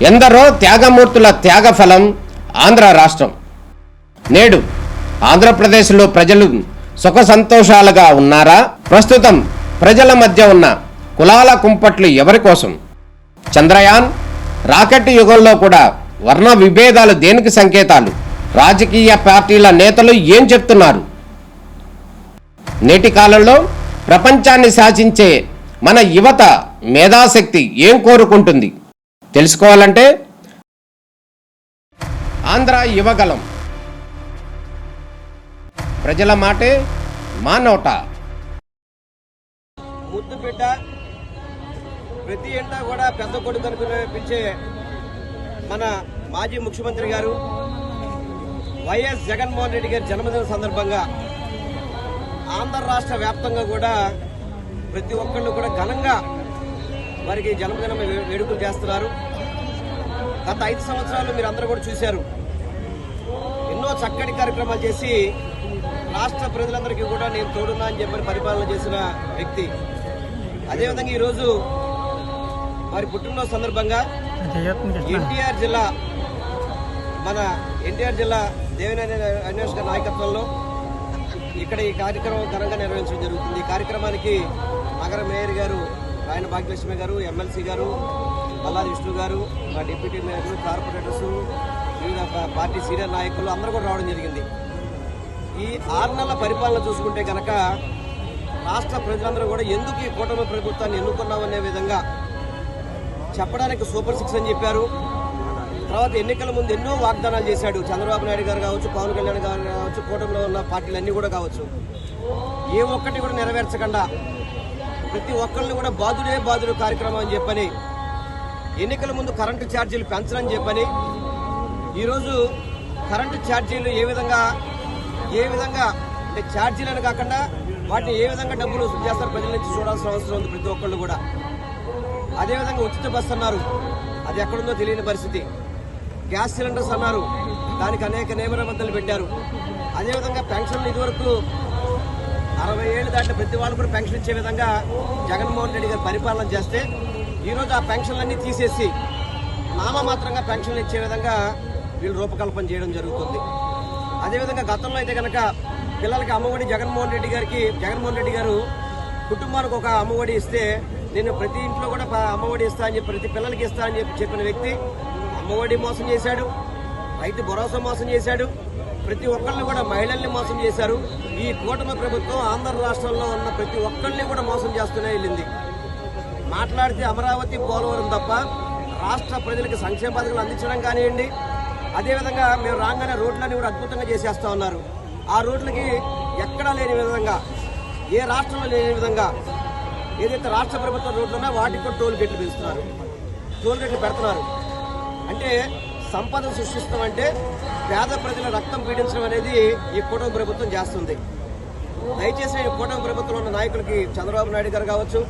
ఎందరో త్యాగమూర్తుల త్యాగఫలం ఆంధ్ర రాష్ట్రం. నేడు ఆంధ్రప్రదేశ్లో ప్రజలు సుఖ సంతోషాలుగా ఉన్నారా? ప్రస్తుతం ప్రజల మధ్య ఉన్న కులాల కుంపట్లు ఎవరి కోసం? చంద్రయాన్ రాకెట్ యుగంలో కూడా వర్ణ విభేదాలు దేనికి సంకేతాలు? రాజకీయ పార్టీల నేతలు ఏం చెప్తున్నారు? నేటి కాలంలో ప్రపంచాన్ని శాసించే మన యువత మేధాశక్తి ఏం కోరుకుంటుంది? తెలుసుకోవాలంటే ఆంధ్ర యువగలం. ప్రజల మాటే మా నోట. ముద్దు బిడ్డ ప్రతి ఇంటా కూడా పెద్ద కొడుకు అనుకుని పిలిచే మన మాజీ ముఖ్యమంత్రి గారు వైఎస్ జగన్మోహన్ రెడ్డి గారి జన్మదిన సందర్భంగా ఆంధ్ర రాష్ట్ర వ్యాప్తంగా కూడా ప్రతి ఒక్కళ్ళు కూడా ఘనంగా వారికి జన్మదిన వేడుకలు చేస్తున్నారు. గత 5 సంవత్సరాలు మీరు అందరూ కూడా చూశారు. ఎన్నో చక్కటి కార్యక్రమాలు చేసి రాష్ట్ర ప్రజలందరికీ కూడా నేను తోడున్నా అని చెప్పని పరిపాలన చేసిన వ్యక్తి. అదేవిధంగా ఈరోజు వారి పుట్టినరోజు సందర్భంగా ఎన్టీఆర్ జిల్లా దేవినేని అవినాష్ గారి నాయకత్వంలో ఇక్కడ ఈ కార్యక్రమం ఘనంగా నిర్వహించడం జరుగుతుంది. ఈ కార్యక్రమానికి నగర మేయర్ గారు రాయన భాగ్యలక్ష్మి గారు, ఎమ్మెల్సీ గారు మల్లాది విష్ణు గారు, మా డిప్యూటీ మేయర్లు, కార్పొరేటర్స్, వివిధ పార్టీ సీనియర్ నాయకులు అందరూ కూడా రావడం జరిగింది. ఈ 6 నెలల పరిపాలన చూసుకుంటే కనుక రాష్ట్ర ప్రజలందరూ కూడా ఎందుకు ఈ కూటమి ప్రభుత్వాన్ని ఎన్నుకున్నామనే విధంగా చెప్పడానికి సూపర్ 6 అని చెప్పారు. తర్వాత ఎన్నికల ముందు ఎన్నో వాగ్దానాలు చేశాడు. చంద్రబాబు నాయుడు గారు కావచ్చు, పవన్ కళ్యాణ్ గారు కావచ్చు, కూటమిలో ఉన్న పార్టీలన్నీ కూడా కావచ్చు, ఏ ఒక్కటి కూడా నెరవేర్చకుండా ప్రతి ఒక్కరిని కూడా బాధుడు కార్యక్రమం అని చెప్పని ఎన్నికల ముందు కరెంటు ఛార్జీలు పెంచరని చెప్పని ఈరోజు కరెంటు ఛార్జీలు ఏ విధంగా అంటే ఛార్జీలను కాకుండా వాటిని ఏ విధంగా డబ్బులు వసూలు చేస్తారు ప్రజల నుంచి చూడాల్సిన అవసరం ఉంది ప్రతి ఒక్కళ్ళు కూడా. అదేవిధంగా ఉచిత బస్సు అన్నారు, అది ఎక్కడుందో తెలియని పరిస్థితి. గ్యాస్ సిలిండర్స్ అన్నారు, దానికి అనేక నియమ నిబంధనలు పెట్టారు. అదేవిధంగా పెన్షన్లు ఇదివరకు 60 ఏళ్ళు దాటిన ప్రతి వాళ్ళు కూడా పెన్షన్ ఇచ్చే విధంగా జగన్మోహన్ రెడ్డి గారు పరిపాలన చేస్తే ఈరోజు ఆ పెన్షన్లన్నీ తీసేసి నామమాత్రంగా పెన్షన్లు ఇచ్చే విధంగా వీళ్ళు రూపకల్పన చేయడం జరుగుతుంది. అదేవిధంగా గతంలో అయితే కనుక పిల్లలకి అమ్మఒడి జగన్మోహన్ రెడ్డి గారు కుటుంబానికి ఒక అమ్మఒడి ఇస్తే నేను ప్రతి ఇంట్లో కూడా అమ్మఒడి ఇస్తా అని చెప్పి ప్రతి పిల్లలకి ఇస్తా అని చెప్పిన వ్యక్తి అమ్మఒడి మోసం చేశాడు, రైతు భరోసా మోసం చేశాడు, ప్రతి ఒక్కరిని కూడా మహిళల్ని మోసం చేశారు. ఈ కూటమి ప్రభుత్వం ఆంధ్ర రాష్ట్రంలో ఉన్న ప్రతి ఒక్కరిని కూడా మోసం చేస్తూనే వెళ్ళింది. మాట్లాడితే అమరావతి, పోలవరం తప్ప రాష్ట్ర ప్రజలకు సంక్షేమ పథకాలు అందించడం కానివ్వండి, అదేవిధంగా మేము రాగానే రోడ్లన్నీ కూడా అద్భుతంగా చేసేస్తా ఉన్నారు. ఆ రోడ్లకి ఎక్కడా లేని విధంగా, ఏ రాష్ట్రంలో లేని విధంగా ఏదైతే రాష్ట్ర ప్రభుత్వం రోడ్లు ఉన్నాయో వాటికి కూడా టోల్ గేట్లు పెడుతున్నారు. అంటే సంపద సృష్టిస్తామంటే పేద ప్రజల రక్తం పీడించడం అనేది ఈ కూటమి ప్రభుత్వం చేస్తుంది. దయచేసి ఈ కూటమి ప్రభుత్వంలో ఉన్న నాయకులకి చంద్రబాబు నాయుడు గారు కావచ్చు,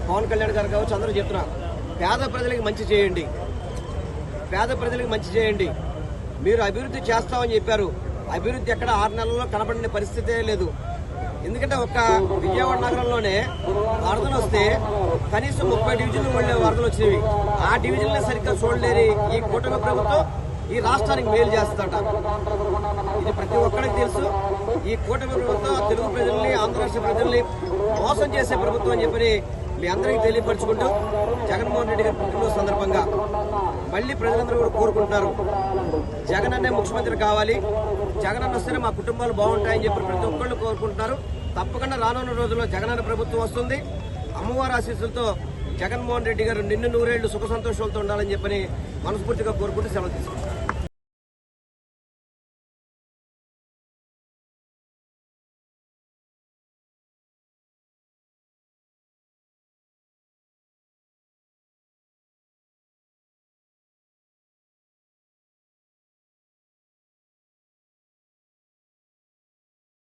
పవన్ కళ్యాణ్ గారు కావచ్చు, అందరూ చెప్తున్నారు పేద ప్రజలకు మంచి చేయండి. మీరు అభివృద్ధి చేస్తామని చెప్పారు. అభివృద్ధి ఎక్కడ 6 నెలల్లో కనబడిన పరిస్థితే లేదు. ఎందుకంటే ఒక విజయవాడ నగరంలోనే వరదలు వస్తే కనీసం 30 డివిజన్లు వరదలు వచ్చినవి. ఆ డివిజన్లే సరిగ్గా చూడలేని ఈ కూటమి ప్రభుత్వం ఈ రాష్ట్రానికి మేలు చేస్తుందట. ఇది ప్రతి ఒక్కరికి తెలుసు. ఈ కూటమి ప్రభుత్వం తెలుగు ప్రజల్ని, ఆంధ్ర రాష్ట్ర ప్రజల్ని మోసం చేసే ప్రభుత్వం అని చెప్పి మీ అందరికీ తెలియపరుచుకుంటూ జగన్మోహన్ రెడ్డి గారి పుట్టినరోజు సందర్భంగా మళ్ళీ ప్రజలందరూ కూడా కోరుకుంటున్నారు, జగన్ అనే ముఖ్యమంత్రి కావాలి, జగన్ అన్న వస్తేనే మా కుటుంబాలు బాగుంటాయని చెప్పి ప్రతి ఒక్కళ్ళు కోరుకుంటున్నారు. తప్పకుండా రానున్న రోజుల్లో జగన్ అన్న ప్రభుత్వం వస్తుంది. అమ్మవారి ఆశీస్సులతో జగన్మోహన్ రెడ్డి గారు నిన్ను 100 ఏళ్లు సుఖ సంతోషాలతో ఉండాలని చెప్పని మనస్ఫూర్తిగా కోరుకుంటూ సెలవు తీసుకుంటారు.